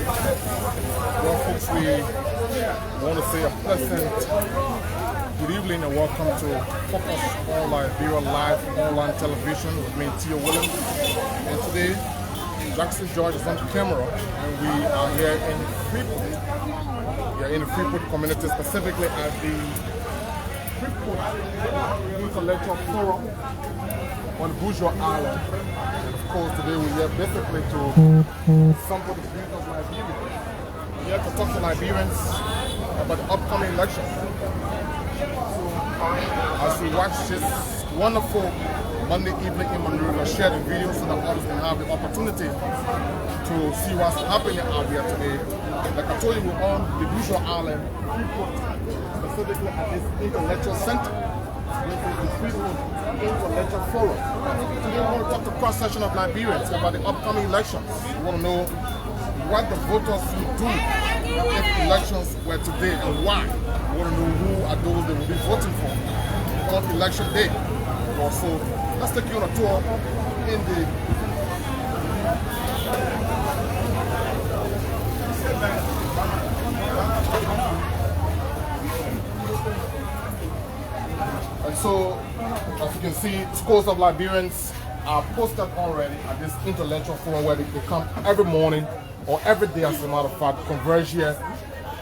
Well, folks, we want to say a pleasant good evening and welcome to Focus on Liberia Live online television with me, Theo Williams. And today, Jackson George is on camera, and we are here in Freeport. We are in the Freeport community, specifically at the Freeport Intellectual Forum on the Bourgeois Island. And of course, today we're here basically to sample the views of Liberians. We're here to talk to Liberians about the upcoming election. As we watch this wonderful Monday evening in Monrovia, share the video so that others can have the opportunity to see what's happening out here today. Like I told you, we're on the Bourgeois Island, Freeport, specifically at this intellectual center. This is the Freeport Intellectual Forum. Today we want to talk to cross-section of Liberians about the upcoming elections. We want to know what the voters would do if elections were today and why. We want to know who are those they will be voting for on election day. Also, let's take you on a tour in the and so, as you can see, scores of Liberians are posted already at this intellectual forum where they come every morning or every day, as a matter of fact, converge here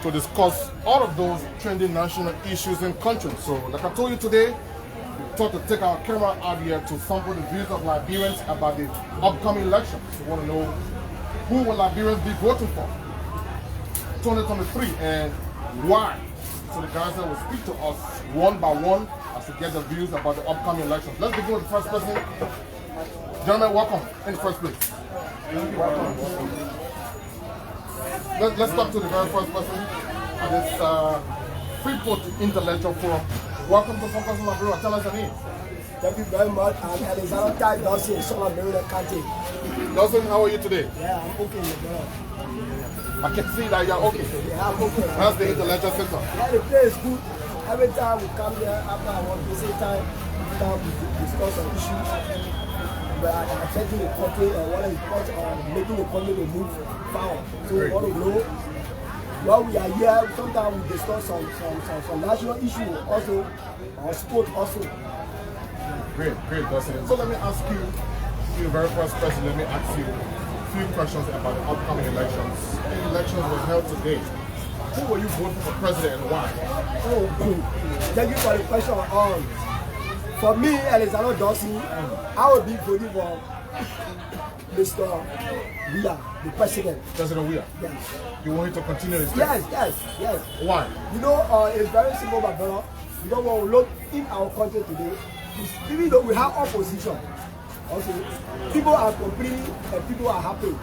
to discuss all of those trending national issues in country. So, like I told you today, we thought to take our camera out here to sample the views of Liberians about the upcoming elections. We want to know who will Liberians be voting for 2023 and why. So the guys that will speak to us one by one as we get the views about the upcoming elections. Let's begin with the first person. Gentlemen, welcome in the first place. Thank you. Welcome. Let's talk to the very first person at this Freeport Intellectual Forum. Welcome to Focus on Liberia. Tell us your name. Thank you very much. I'm Alexander Dawson, son of Liberia County. Dawson, how are you today? Yeah, I'm okay, bro. I can see that you're okay. Yeah, I'm okay. How's the intellectual center? Yeah, the place is good. Every time we come here after our visit time, we discuss some issues. But I'm affecting the country and what is making the country to move forward. So we want to know. While we are here, sometimes we discuss some national issues also, or sport also. Great, Dawson. So let me ask you, the very first question, let me ask you a few questions about the upcoming elections. The elections were held today. Who will you vote for president and why? Oh, good. Thank you for the question. For me, Alexander Dawson, I will be voting for Mr. Weah, the president. President Weah? Yes. You want him to continue his Yes. Why? You know, it's very simple, my brother. You know, when we look in our country today, even though we have opposition, also, people are complaining and people are happy.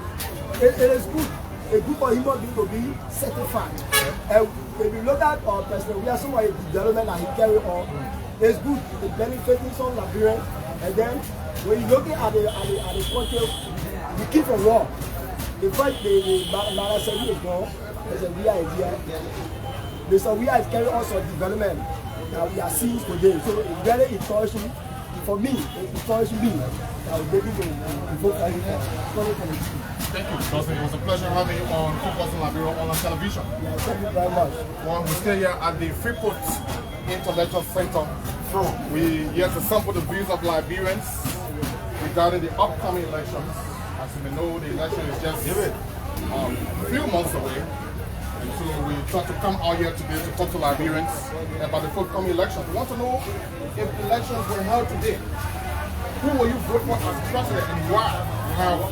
It is good. It's good for human being to be certified. And if you look at President Weah, some of the development that he carry on, it's good. It's benefiting some Liberians. And then when you're looking at the country, we keep from war. The fact the Maraseli is gone, Mr. Weah is here. Mr. Weah is carrying on some development that we are seeing today. So it's very encouraging for me. It encourages me that we're able to vote for him. Thank you, Dawson. It was a pleasure having you on Focus on Liberia online television. Yeah, thank you very much. Well, we stay here at the Freeport Intellectual Center. We're here to sample the views of Liberians regarding the upcoming elections. As you may know, the election is just a few months away. And so we thought to come out here today to talk to Liberians about the forthcoming elections. We want to know if elections were held today, who will you vote for as president and why? We have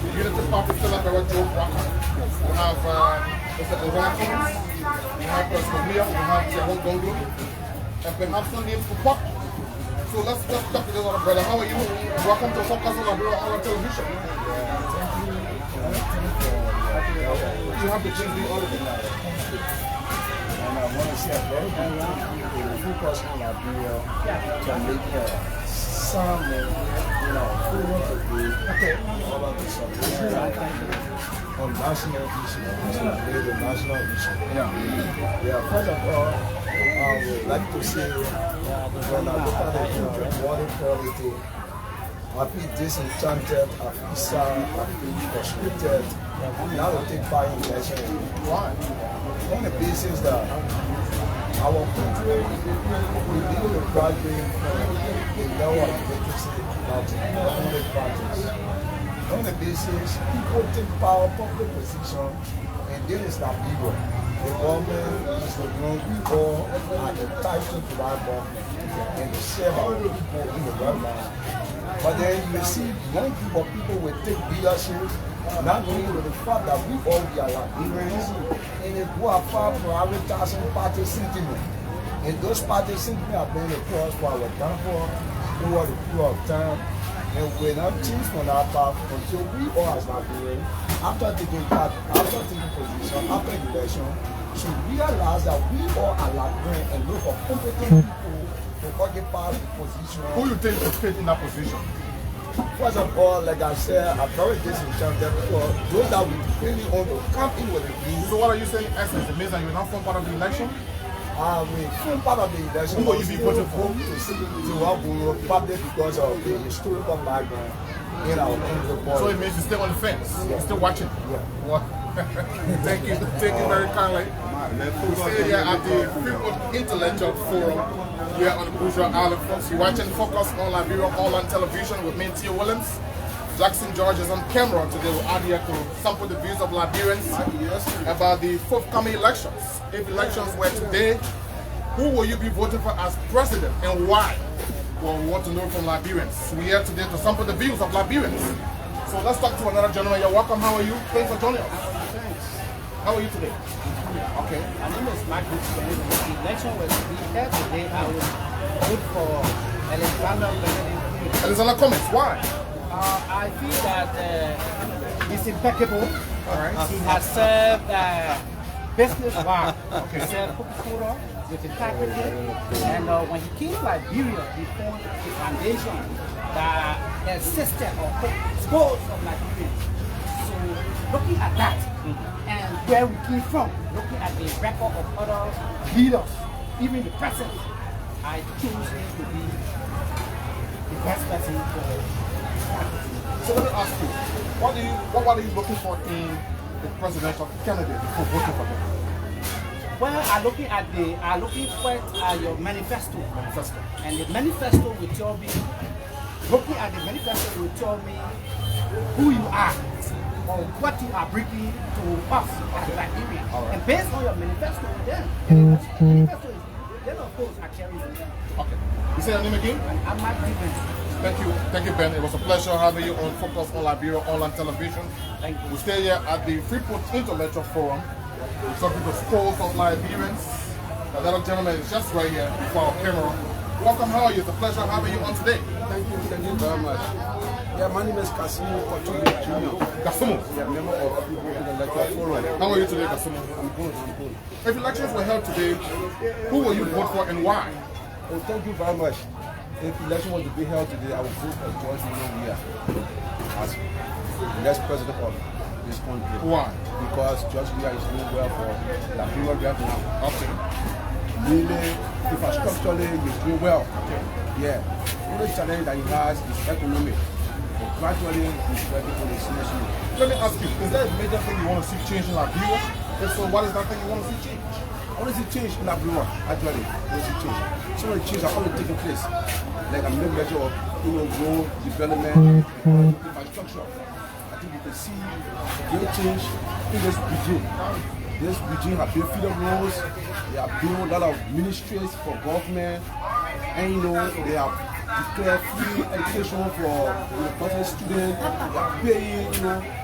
the Unity Party Senator Joe Walker. We have Mr. Ozana Cummins. We have President Weah. We have Jehon Gonglo. And perhaps some names to pop. So let's just talk to this other brother. How are you? Welcome to Focus on Liberia on television. You have the change the order. And I want to say a very good Focus on Liberia to make some, who want to be all of this on national issues, the national issue. Yeah, first of all, I would like to say when I look at the water quality, I I feel disenchanted, I feel sad, I feel frustrated. Now to take part in election. Why? On the basis that our country, we deal with graduating from the level of literacy that the parties. On the basis, people take power, public position, and then it's not people. The government is the one we all are entitled to that government and to serve our people in the government. But then you see one group of people will take leadership, not only with the fact that we all are Liberians, and they go after prioritizing party sentiment. And those party sentiment have been a cause for our downfall over the period of time. And we're not changed from that path until we all as Liberians, after taking part, after taking position, after the election, should realize that we all are Liberians and look for competent people to occupy the position. Who you think to fit in that position? First of all, like I said, I'm very disenchanted because those that we really want to come in with the view. So what are you saying in essence? It means that you're not from part of the election? I mean, from part of the election, who will you be voting for? To Waburo, probably because of the historical background in our own report. So it means you're still on the fence? Yeah. You're still watching? Yeah. Well, thank you very kindly. We stay here at the Freeport Intellectual Forum here on the Bourgeois Island, folks. You're watching Focus on Liberia online television with me, Tia Williams. Jackson George is on camera today. We're out here to sample the views of Liberians about the forthcoming elections. If elections were today, who will you be voting for as president and why? Well, we want to know from Liberians. We're here today to sample the views of Liberians. So let's talk to another gentleman. You're welcome. How are you? Thanks for joining us. Thanks. How are you today? Okay. My name is Mark. If the election was to be here today, I would vote for Alexander Benedict. Alexander comments. Why? I feel that he's impeccable. All right. He has served business well. Okay. He served Coca-Cola with integrity. And when he came to Liberia, he formed a foundation that assisted or schools of Liberians. So looking at that and where we came from, looking at the record of other leaders, even the president, I chose him to be the best person for. So let me ask you, what are you looking for in the presidential candidate before voting for them? Well, I'm looking at your manifesto. And the manifesto will tell me, looking at the manifesto will tell me who you are or what you are bringing to us as Liberia. Right. And based on your manifesto, then of course I carry the name. Okay. You say your name again? I'm Mike Liberians. Thank you, Ben. It was a pleasure having you on Focus on Liberia online television. Thank you. We stay here at the Freeport Intellectual Forum. We're talking to schools of Liberians. Another gentleman is just right here for our camera. Welcome, how are you? It's a pleasure having you on today. Thank you very much. Yeah, my name is Kasimu Kotomi Jr. Kasumu? Yeah, member of Freeport Intellectual Forum. How are you today, Kasumu? I'm good. If elections were held today, who will you vote for and why? Oh, thank you very much. If election was to be held today, I would vote for George Weah as the next president of this country. Why? Because George Weah is doing well for Liberia right now. Okay. Really, infrastructurally, he's doing well. Okay. Yeah. The only challenge that he has is economic. But gradually, he's ready for the solution. Let me ask you, is there a major thing you want to see change in Liberia? If so, what is that thing you want to see change? I want to see change in Liberia, actually. I want to see change. So many changes are already taking place. Like a new measure of road development, infrastructure. I think you can see great change in this regime. This regime have built freedom roads, they have built a lot of ministries for government, and they have declared free education for university students, they are paying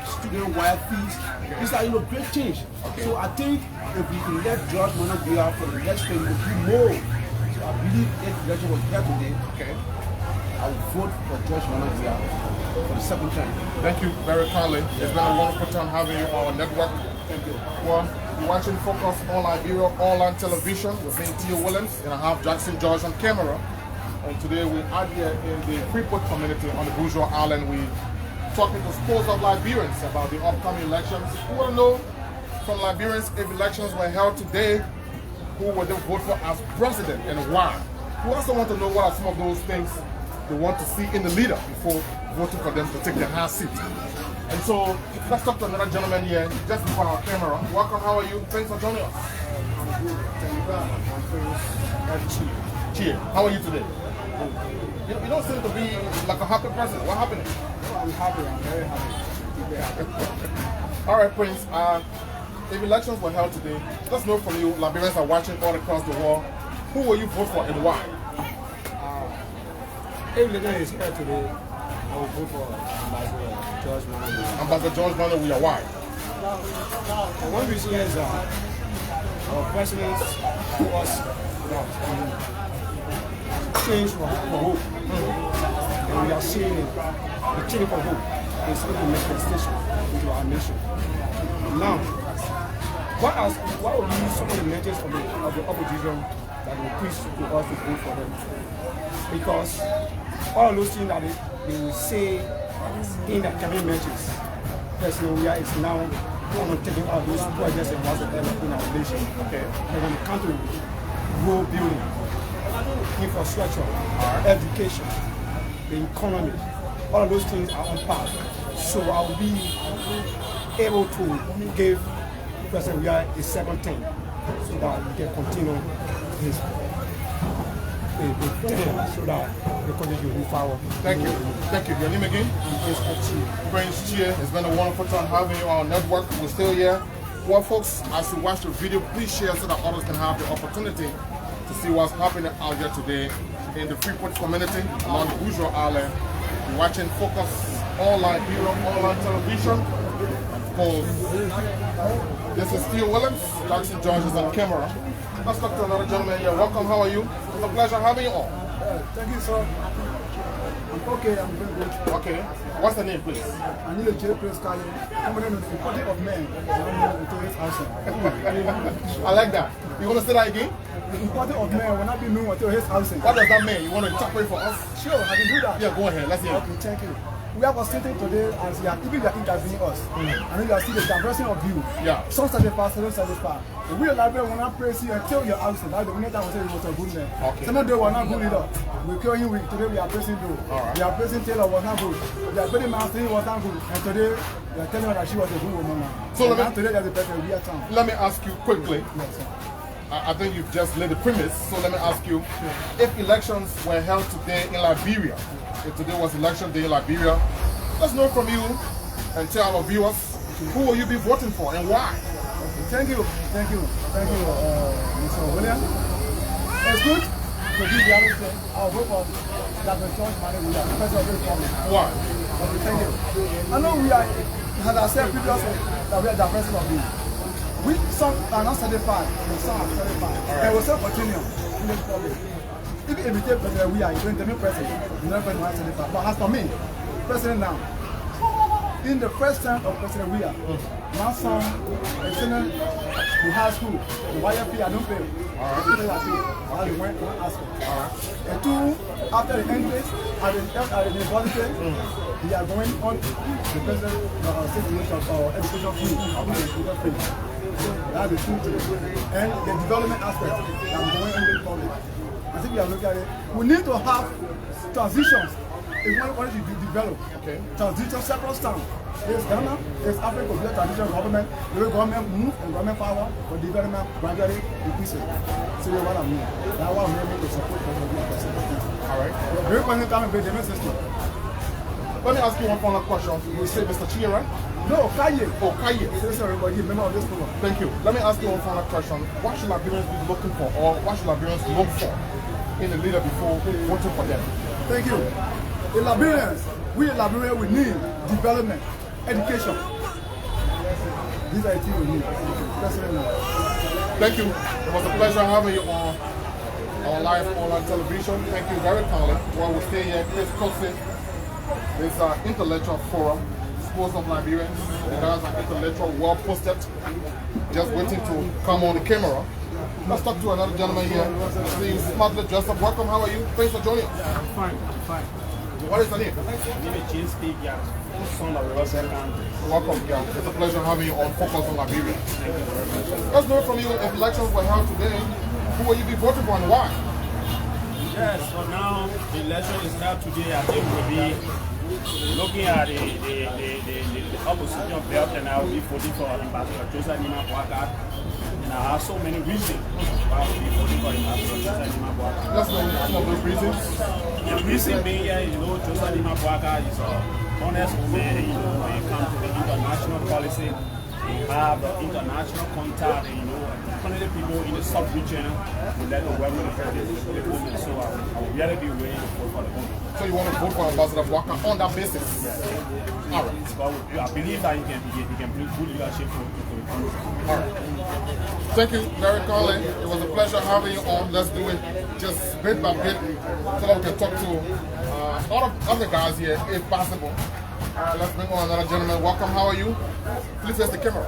student-wide fees. These are great change. So I think if we can let George Weah for the next thing, we'll do more. So I believe if the election was here today, I would vote for George Weah for the second time. Thank you very kindly. It's been a wonderful time having you on our network. Thank you. Well, you're watching Focus on Liberia online television with me, Tia Williams, and I have Jackson George on camera. And today we're out here in the Freeport community on the Bourgeois Island. We're talking to schools of Liberians about the upcoming elections. We want to know from Liberians, if elections were held today, who would they vote for as president and why? We also want to know what are some of those things they want to see in the leader before voting for them to take their high seat. And so let's talk to another gentleman here, just before our camera. Welcome, how are you? Thanks for joining us. I'm good. Thank you. Cheer. How are you today? You don't seem to be like a happy person. What happened? I'm happy. I'm very happy. All right, Prince. If elections were held today, let's know from you, Liberians are watching all across the world. Who will you vote for and why? If the day is here today, I will vote for Ambassador George Mano. Ambassador George Mano, we are why? One reason is our president was change for hope. And we are seeing it. The change for hope is going to manifestation into our nation. Now, what will be some of the messages of the opposition that will preach to us to vote for them? Because all those things that they will say in the campaign messages, President Wia is now going to take out those projects and whatsoever in our nation. Okay. And when it comes to road building, infrastructure, education, the economy, all of those things are on par. So I will be able to give President Wia a second term so that we can continue his term so that the country will move forward. Thank you. Thank you. Your name again? Prince Chia. It's been a wonderful time having you on our network. We're still here. Well, folks, as you watch the video, please share so that others can have the opportunity to see what's happening out here today in the Freeport community along the Bourgeois Island. You're watching Focus Online Bureau, online television. Of course, this is Theo Williams. Jackson George is on camera. Let's talk to another gentleman here. Welcome, how are you? It's a pleasure having you on. Thank you, sir. I'm okay, I'm very good. Okay. What's the name, please? I need a J. Prince Carly. I'm going to the body of men. I like that. You want to say that again? The importance of men will not be known until his housing. What does that mean? You want to interpret for us? Sure, I can do that. Yeah, go ahead. Let's hear it. Okay, thank you. We are sitting today as you are, even you are interviewing us. I mean, you are still the diversity of view. Yeah. Some satisfy, some satisfy. We are like, will not praise you until your housing. Like the winner will say he was a good man. Okay. Some of them were not good leader. We kill him, today we are praising Joe. Right. We are praising Taylor was not good. We are praising Master, he was not good. And today, we are telling her that she was a good woman. So today there's a better real time. Let me ask you quickly. Yes, sir. I think you've just laid the premise, so let me ask you, if elections were held today in Liberia, if today was election day in Liberia, let's know from you and tell our viewers, who will you be voting for and why? Thank you, Mr. William. It's good to be the other thing. I'll vote for Dr. George Mano because of this problem. Why? Okay, thank you. I know we are, as I said previously, that we are the president of the. Some are not satisfied, and some are satisfied. And we'll still continue in this problem. If you imitate President, we are going to be president. You're not going to be satisfied. But as for me, president now, in the first term of President Wia, my son is in the high school, the YFP, I don't pay. I went one aspect. And two, after the English, at the university, we are going on the president of education fee. That's the two. And the development aspect, I'm going in the public. I think we are looking at it. We need to have transitions. If we want to develop, transition several times. There's Ghana, there's Africa, there's transition government, the government move and government power for development gradually increases. So that's what I mean. That's why I'm able to support the All right. very important time in the development system. Let me ask you one final question. You say Mr. Chia, right? No, Kaye. Oh, Kaye. Sorry, but you're a member of this program. Thank you. Let me ask you one final question. What should Liberians be looking for, or what should Liberians look for in the leader before voting for them? Thank you. The Liberians, we need development, education. These are the things we need. Thank you. It was a pleasure having you on our live online television. Thank you very kindly. While we stay here, Chris Cossey, this intellectual forum, disposed of Liberians. The guys are intellectual, well posted, just waiting to come on the camera. Let's talk to another gentleman here. See you smartly dressed up. Welcome, how are you? Thanks for joining us. I'm fine. What is your name? My name is James P. Son of Riverside County. Welcome, yeah. It's a pleasure having you on Focus on Liberia. Thank you very much. Let's know from you, if elections were held today, who will you be voting for and why? Yes, for now, the election is held today. I think we'll be looking at the opposition belt, and I will be voting for Ambassador Joseph Nima Boakai. And I have so many reasons why I will be voting for Ambassador Joseph Nima Boakai. Let's know some of those reasons. The reason being, Joseph Nima Boakai is an honest man, when it comes to the international policy. We have international contact, the people in the sub-region to let the work with the women. So I will really be willing to vote for the women. So you want to vote for Ambassador Boakai on that basis? Yeah. All right. But I believe that he can bring good leadership to the country. All right. Thank you, Larry Collin. It was a pleasure having you on. Let's do it just bit by bit so that we can talk to a lot of other guys here, if possible. Let's bring on another gentleman. Welcome. How are you? Please face the camera.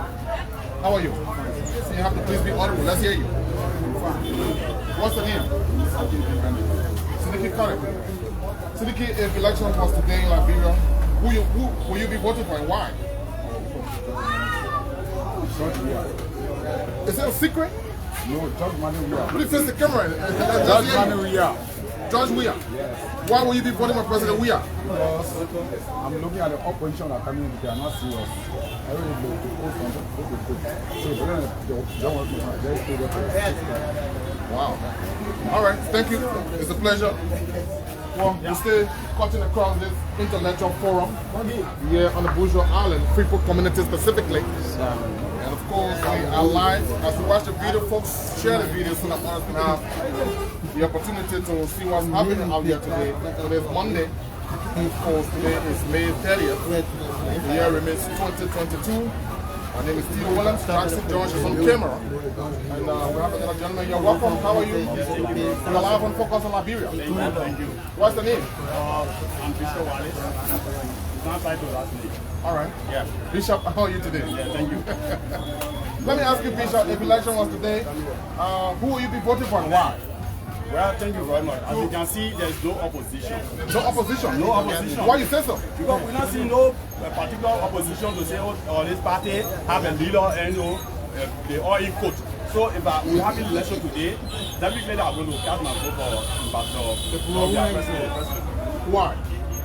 How are you? So you have to please be audible. Let's hear you. What's the name? Siddiqui Kare. Siddiqui, if election was today in Liberia, who will you be voting for and why? Is it a secret? No, George Manuel. Please face the camera. George Manuel. George Weah. Yes. Why will you be voting for President Weah? Because I'm looking at the opposition that are coming in, they are not serious. I really look to vote for them. So they don't want to very stay. Wow. All right. Thank you. It's a pleasure. Well, we stay cutting across this intellectual forum here on the Bourgeois Island, Freeport community specifically. And of course, we are live. As you watch the video, folks, share the video so that others can have the opportunity to see what's happening out there today. Today is Monday. Of course, today is May 30th. The year remains 2022. My name is Steve Williams. Taxi George is on camera. And we have another gentleman here. Welcome. How are you? We're live on Focus on Liberia. Thank you. What's the name? I'm Bishop Wallace. It's not tied to last name. All right. Yeah. Bishop, how are you today? Yeah, thank you. Let me ask you, Bishop, if election was today, who will you be voting for and why? Well, thank you very much. As you can see, there's no opposition. No opposition? No opposition. Why you say so? Because we're not seeing no particular opposition to say, oh, this party have a leader and they all in court. So if we have an election today, definitely I'm going to cast my vote for Ambassador President. Why?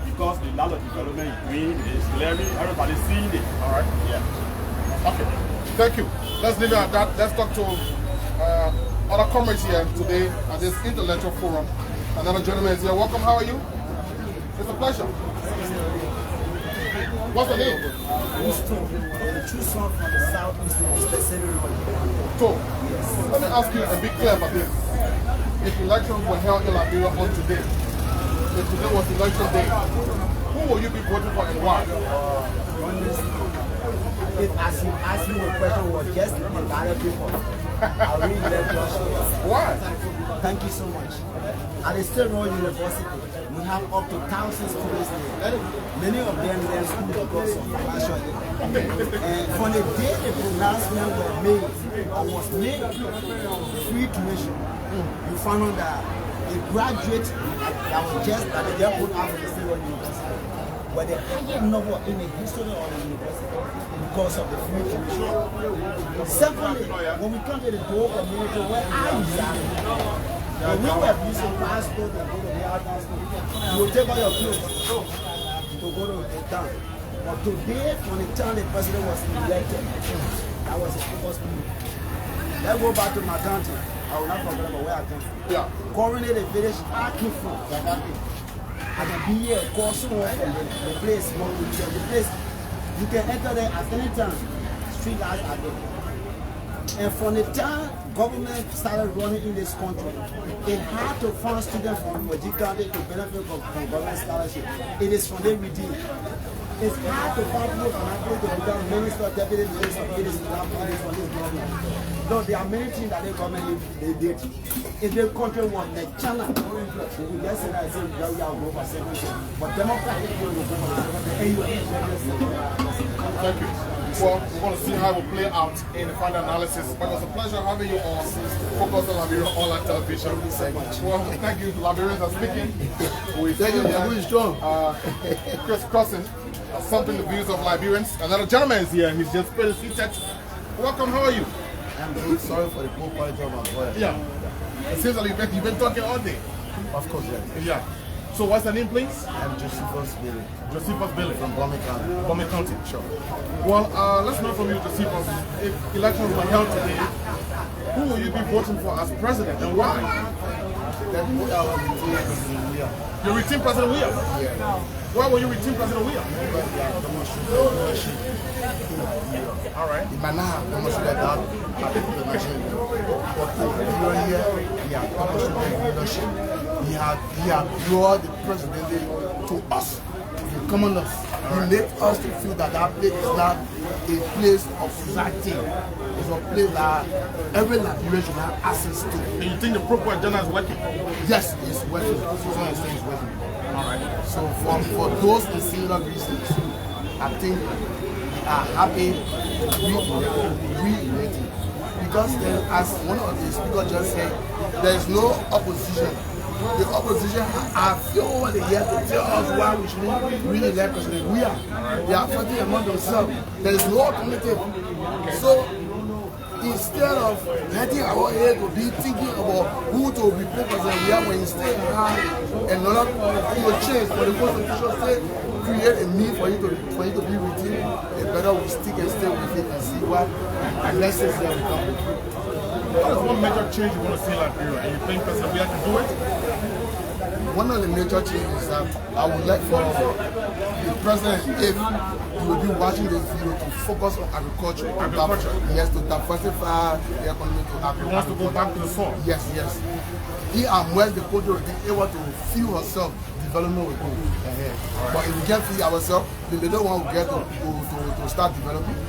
Because the level of development is doing is clearly everybody's seeing it. All right. Yeah. Okay. Thank you. Let's leave it at that. Let's talk to other comrades here today at this intellectual forum. Another gentleman is here. Welcome. How are you? It's a pleasure. What's the name? The true son from the southeast specifically. So, let me ask you and be clear about this. If elections were held in Liberia on today, if today was election day, who will you be voting for and why? If as you ask me a question was just a lot of people, I really love your show. Why? Thank you so much. At the State Royal University, we have up to 1,000 students there. Many of them left school because of election. And from the day the pronouncement was made, free tuition, you found out that a graduate that was just at the airport after the State Royal University were the highest number in the history of the university because of the free tuition. Secondly, when we come to the Dole community where I reside, when we were using passport and go to the art school, you will take all your clothes to go to the town. But today, when the time the president was elected, that was a focus move. Let's go back to my country. I will not forget about where I came from. Yeah. Currently, the village I came from, I can be here, call someone from the place, the place. You can enter there at any time. Street lights are there. And from the time government started running in this country, it had to fund students from Moji County to benefit from government scholarship. It is from there redeemed. It's hard to find people from Africa to become minister, deputy minister, it is not from this government. So there are many things that the government they did. If the country was like China, we would just say that it's very go for 70%. But democratic people will go for 70%. Thank you. Well, we're going to see how it will play out in the final analysis. But it was a pleasure having you on Focus on Liberia online television. Thank you so much. Well, thank you. Liberians are speaking. Thank you for being strong. Chris Crossing, something the views of Liberians. Another gentleman is here. He's just pretty seated. Welcome. How are you? I'm good. Sorry for the poor quality of my voice. Yeah. It seems like you've been talking all day. Of course, yeah. Yeah. So what's the name, please? I'm Josephus Billy. Josephus Billy. From Bome County. Bome County. Sure. Well, let's know from you, Josephus, if elections were held today, who will you be voting for as president and why? Definitely I will be voting for President William. You retain President William? Yeah. Why will you retain President William? Because they are demonstrating. All right. It might not have demonstrated that at the nation, but here, he has demonstrated leadership. He had brought the president to us, the commoners. He made us to feel that that place is not a place of society. It's a place that every Liberian should have access to. And you think the proper agenda is working? Yes, it's working. So it's working. All right. So for those and similar reasons, I think we are happy re-electing. Because then, as one of the speakers just said, there is no opposition. The opposition are few over the years to tell us why we should re-elect President William. They are fighting among themselves. There is no alternative. So instead of letting our head to be thinking about who to replace President William, when instead another change for the constitution state, create a need for you to be with him, it's better we stick and stay with it and see what lessons there will come. What is one major change you want to see in Liberia? And you think President William can do it? One of the major changes that I would like for the president, if he will be watching this video, to focus on agriculture. Yes, to diversify the economy to agriculture. He wants to go back to the soil. Yes, yes. He and West the country will be able to fuel herself. Development will go ahead. But if we can't feed ourselves, the little one will get to start developing.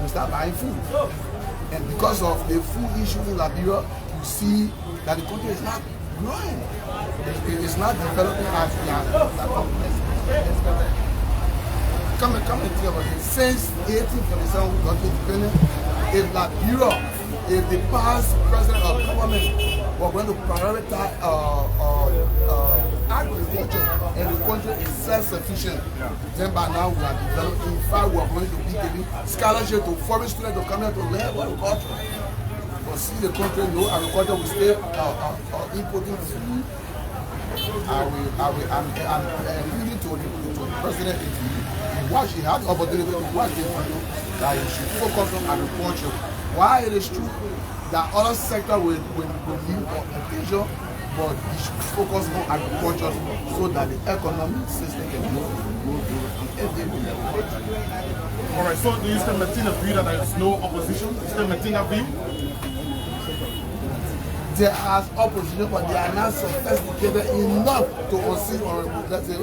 We start buying food. And because of the food issue in Liberia, you see that the country is not growing. It is not developing as we are. Come and think about it. Since 1847, we got independent. If Liberia, if the past president of government were going to prioritize agriculture and the country is self-sufficient, then by now we are developing. In fact, we are going to be giving scholarship to foreign students to come here to learn agriculture. But see the country, no agriculture, we stay importing food. I'm appealing to the president if he had the opportunity to watch this video, that he should focus on agriculture. While it is true that other sectors will need attention, but he should focus on agriculture so that the economic system can go on every level. All right, so do you still maintain a view that there is no opposition? You still maintain that view? There are opposition, but they are not sophisticated enough to unseat let's say,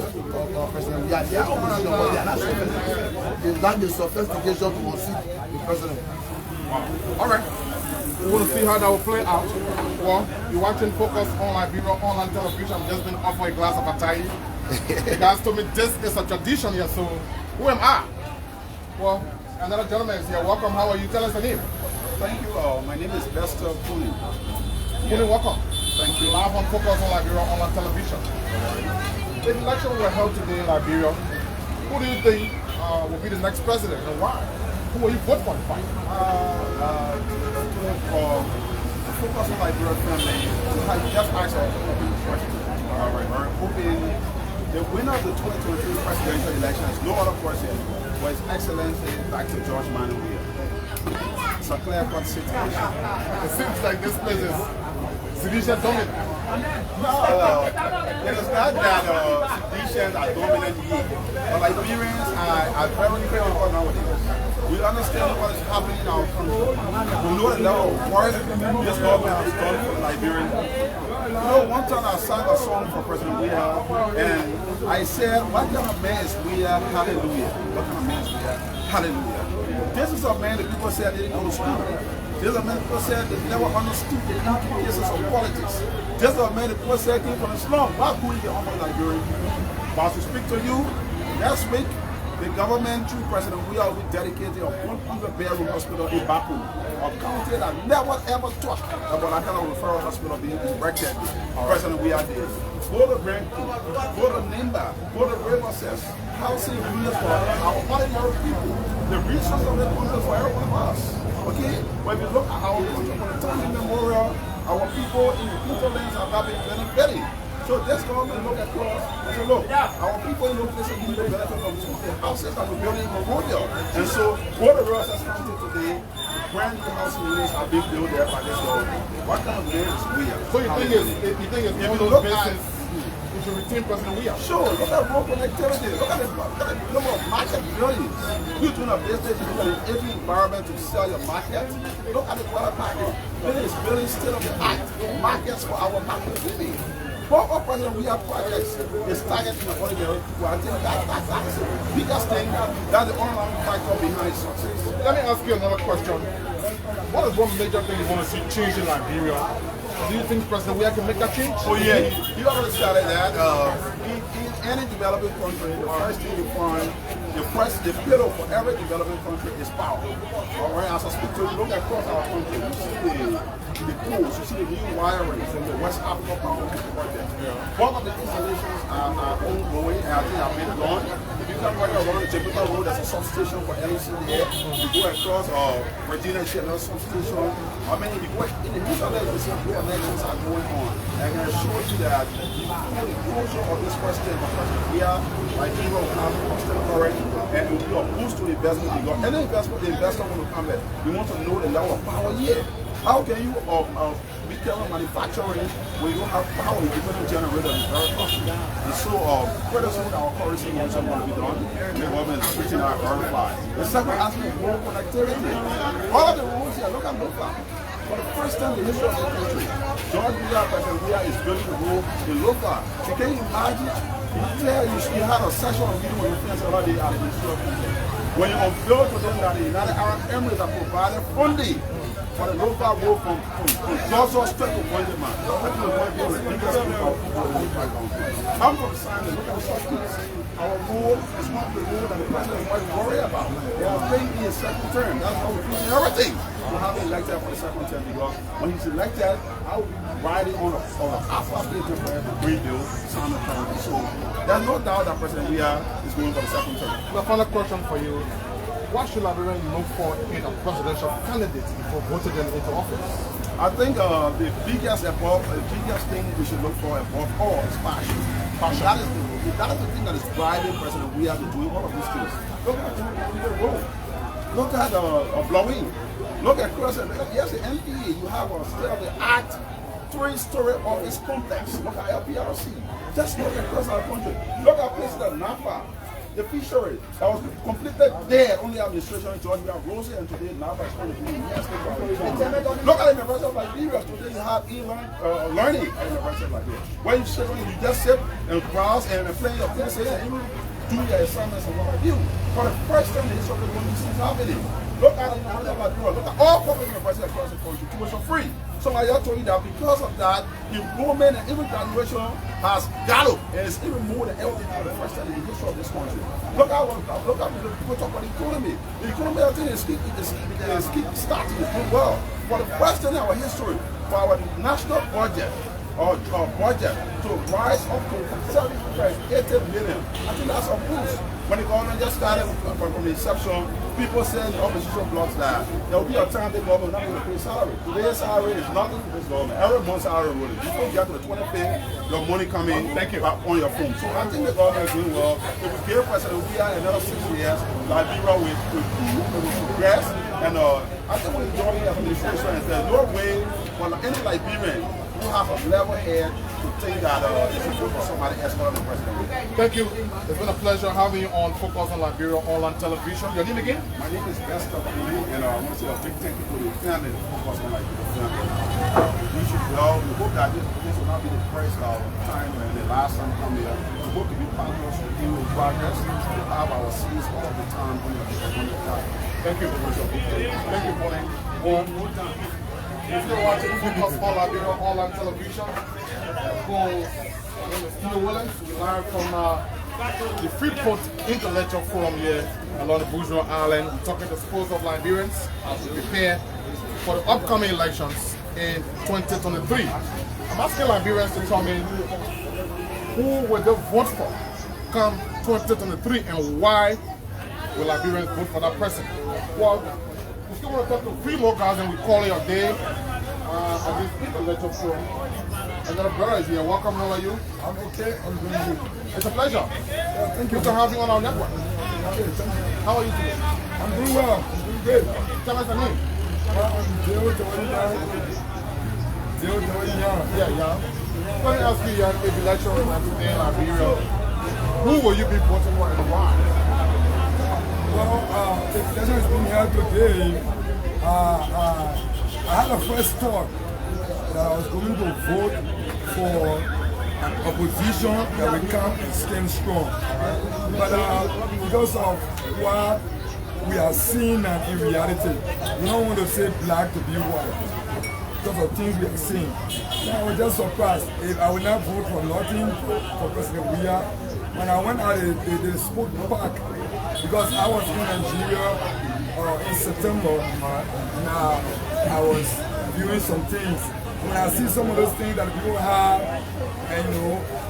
President. Yeah, they are opposition, but they are not sophisticated. They lack the sophistication to unseat the president. All right. We want to see how that will play out. Well, you're watching Focus on Liberia online television. I've just been offered a glass of Atai. The guys told me this is a tradition here, so who am I? Well, another gentleman is here. Welcome. How are you? Tell us the name. Thank you. My name is Bester Puli. Puli, welcome. Thank you. Live on Focus on Liberia online television. If elections were held today in Liberia, who do you think will be the next president and why? Who will you vote for? Focus on Liberia family. Just ask a question. We're hoping the winner of the 2023 presidential election is no other person but His Excellency Dr. George Manuel. It's a clear-cut situation. It seems like this place is Seditious dominant. No, it is not that Seditians are dominant here. But Liberians are very critical nowadays. We understand what is happening in our country. We know the level of work this government has done for the Liberians. You know, one time I sang a song for President William, and I said, what kind of man is William? Hallelujah. What kind of man is William? Hallelujah. This is a man that people said didn't go to school. This is a man that people said that never understood the implications of politics. This is a man that people said came from the slum. Why couldn't he get on for Liberian people? But to speak to you, next week, the government, through President William, will be dedicated a 100-bedroom hospital in Baku, a county that never ever thought about that kind of referral hospital being erected. President William did. Go to Rankin, go to Nimba, go to Riverside, housing units for our ordinary people. The resources of the country for every one of us. Okay? When we look at our country from the time immemorial, our people in the hinterlands have not been benefiting. So this government look across and say, look, our people in those places need to benefit from the houses that we're building in Monrovia. And so what the Royal County today, brand new house units are being built there by this government. What kind of land is we are? So you think it's one of those places we should retain President Weah? Sure, look at road connectivity, look at the number of market buildings. You're doing a business, you look at every environment to sell your market. Look at the water market. Building is building state of the art markets for our market living. What our President Weah projects is targeting the ordinary people. I think that's the biggest thing, that's the underlying factor behind success. Let me ask you another question. What is one major thing you want to see change in Liberia? Do you think President Weah can make that change? Oh yeah, you already started that. In any developing country, the first thing you find, the pillar for every developing country is power. All right, as I speak to you, look across our country, you see the codes, you see the new wiring from the West Africa Power Project. One of the installations are ongoing, and I think have been done. If you come right around the typical road, there's a substation for LEC there. You go across Virginia, see another substation. I mean, if you go in the hinterland, you see where connections are going on. And I can assure you that the closure of this question of President Weah, like Cuba will have constant current, and it will be a boost to the investment because any investment, the investor want to come in. We want to know the level of power here. How can you be careful manufacturing when you don't have power? You can generate a very costly. And so, pretty soon our currency is going to be done. The government is switching out verified. The second aspect is road connectivity. All of the roads here, look at Lofa. For the first time in the history of the country, George Weah, President Weah is building the road in Lofa. So can you imagine? You had a session of meeting with your friends already at the history of the country. When you unveil to them that the United Arab Emirates have provided funding for the local road from Joshua straight to Wonderman. I'm from Simon, look at the substance. Our road is not the road that the president might worry about. They are paying in his second term. That's how we do everything. We have him elected for the second term because when he's elected, I will be riding on a half-half paper for every great deal, Simon County. So there's no doubt that President Weah is going for the second term. The final question for you. What should Liberians look for in a presidential candidate before voting them into office? I think the biggest thing we should look for above all is passion. That is the thing that is driving President Weah to do all of these things. Look at the road. Look at blowing. Look at crossing. Yes, the NPA, you have a state-of-the-art 3-story office complex. Look at LPRC. Just look across our country. Look at places like Napa. The fishery that was completed there, only administration George Weah Rosie, and today Napa is going to be Look at the University of Liberia. Today you have learning at the University of Liberia. Where you just sit and browse and play your places and even do your assignments and what have you. For the first time in the history of the country, this is happening. Look at the University of Liberia. Look at all public universities across the country, tuition free. So I just told you that because of that, enrollment and even graduation has galloped, and it's even more than everything for the first time in the history of this country. Look at the people talk about the economy. The economy, I think, is starting to do well. For the first time in our history, for our national budget, or budget to rise up to 780 million. I think that's a boost. When the government just started from the inception, people said the opposition blocks that there will be a time the government not going to pay salary. Today's salary is nothing to this government. Every month's salary will be. Before you get to the 25th, your money coming on your phone. So I think the government is doing well. If we give President Weah another 6 years, Liberia will progress. And I think when the government administration is there's no way for any Liberian who have a level head to think that they should vote for somebody else other than President Weah. Thank you. It's been a pleasure having you on Focus on Liberia on television. Your name again? My name is Bester, and I want to say a big thank you to the family of Focus on Liberia. We hope that this will not be the first time and the last time come here. We hope to be partners with you in progress. We have our seats all the time on the time. Thank you. Thank you, Pauline. One more time. If you're watching Focus on Liberia on television, my name is Steve Williams. We're live from the Freeport Intellectual Forum here along the Bourgeois Island. We're talking to schools of Liberians as we prepare for the upcoming elections in 2023. I'm asking Liberians to tell me who will they vote for come 2023 and why will Liberians vote for that person? Well, we still want to talk to 3 more guys and we call it a day. at this intellectual forum. Another brother is here. Welcome. How are you? I'm okay. I'm doing good. It's a pleasure. Thank you. Good to have you on our network. Okay, thank you. How are you today? I'm doing well. I'm doing great. Tell us the name. Yeah. Let me ask you, you have the election today in Liberia. Who will you be voting for and why? Well, the election is being held today. I had a first thought that I was going to vote for an opposition that will come and stand strong. But because of what we are seeing and in reality, we don't want to say black to be white. Because of things we are seeing. I was just surprised. If I will not vote for nothing for President Weah. When I went out, they spoke back because I was in Nigeria in September and I was viewing some things. When I see some of those things that people have, and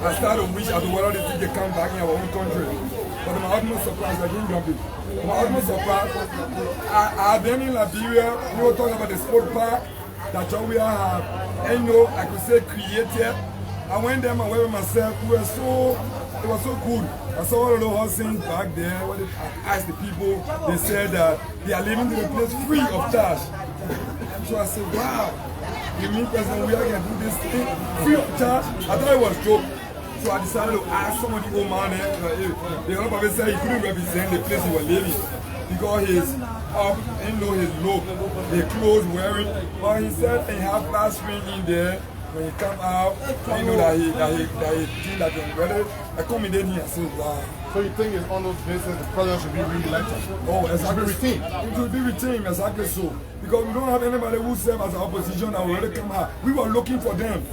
I start to wish as well they think they come back in our own country. But my utmost surprise, I didn't jump it. My utmost surprise, I've been in Liberia, talking about the sport park that we have, and I could say created. I went there with myself, it was so good. I saw all of those things back there. I asked the people, they said that they are living in the place free of charge. So I said, wow, you mean President Weah can do this thing free of charge? I thought it was a joke. So I decided to ask some of the old man there. The other person said he couldn't represent the place he was living because he's up, his look, the clothes wearing. But he said he have flash screen in there. When he come out, that he think that he's ready. I come in there and I said, wow. So you think it's on those bases the president should be re-elected? Oh, exactly. It should be routine. It should be routine, exactly so. Because we don't have anybody who serve as an opposition that will really come out. We were looking for them.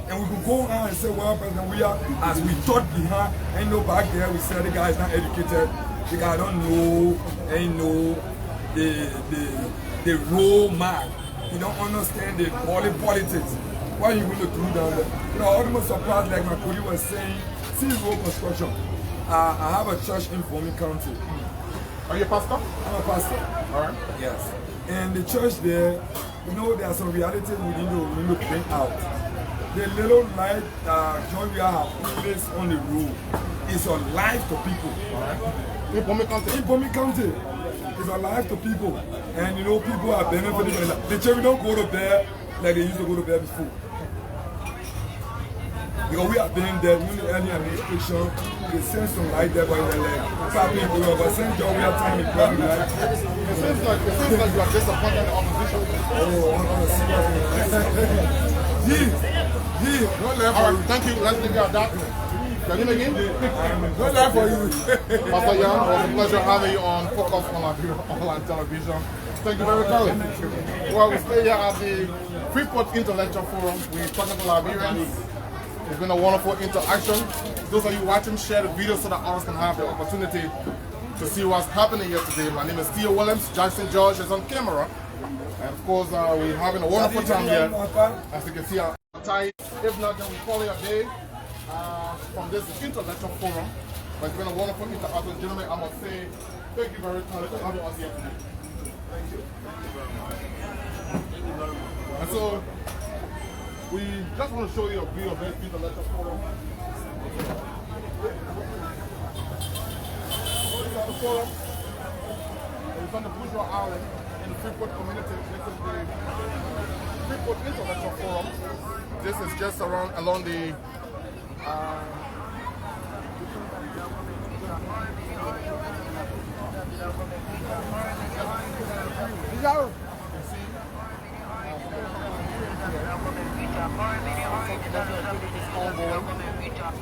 And we could go on and say, well, President Weah, as we thought behind, back there, we said the guy is not educated, the guy don't know, the role man. He don't understand the politics. What are you going to do down there? I almost surprised, like my colleague was saying, see road construction. I have a church in Bomi County. Are you a pastor? I'm a pastor. All right. Yes. And the church there, there are some realities we need to bring out. The little light John Weah have placed on the road is a life to people. Right. In Bomi County? In Bomi County. It's a life to people. And people are benefiting from it. The children don't go to bed like they used to go to bed before. Because we have been there, the early administration, they send some light there, but they're like, probably but St. John Weah time in Bomi, right? It seems like you are disappointed in the opposition. Oh, I'm All right, thank you. Let's leave you at that. Can you again? Good luck for you. Pastor Young, it was a pleasure having you on Focus on Liberia online television. Thank you very much. Well, we stay here at the Freeport Intellectual Forum. We're talking to Liberians. It's been a wonderful interaction. Those of you watching, share the video so that others can have the opportunity to see what's happening here today. My name is Theo Williams. Jackson George is on camera. And of course, we're having a wonderful time here. As you can see, our tie. If not, then we call it a day from this intellectual forum. But it's been a wonderful interaction. Gentlemen, I must say thank you very much for having us here today. Thank you. And so, we just want to show you a view of this intellectual forum. The forum is on the Bourgeois Island in the Freeport community. This is the Freeport Intellectual Forum. This is just along the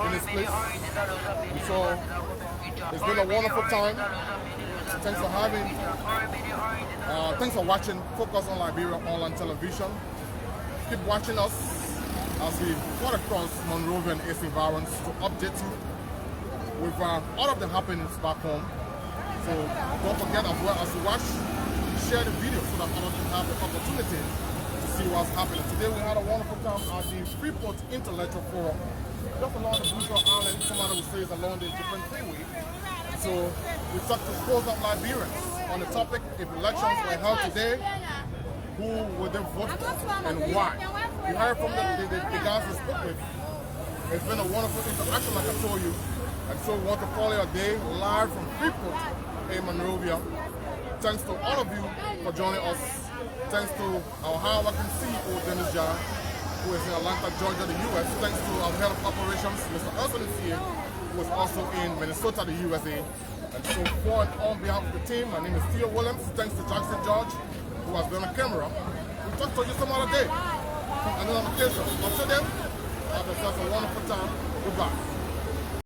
in this place. So it's been a wonderful time. Thanks for having. Thanks for watching Focus on Liberia online television. Keep watching us as we cut across Monrovia and AC Barons to update you with all of the happenings back home. So don't forget, as well as to watch, share the video so that others can have the opportunity to see what's happening. Today we had a wonderful time at the Freeport Intellectual Forum, just along the Bourgeois Island. Somebody would say it's along the different freeway. So we talked to scores of Liberians on the topic if elections were held today, who would they vote for and why. You heard from the guys we spoke with. It's been a wonderful interaction, like I told you. And so we want to call it a day live from Freeport in Monrovia. Thanks to all of you for joining us. Thanks to our hard-working CEO, Dennis John, who is in Atlanta, Georgia, the U.S. Thanks to our head of operations, Mr. Urson is here, who is also in Minnesota, the USA. And so for and on behalf of the team, my name is Theo Williams. Thanks to Jackson George, who has been on camera. We'll talk to you some other day from another occasion. Until then, have yourself a wonderful time. Goodbye.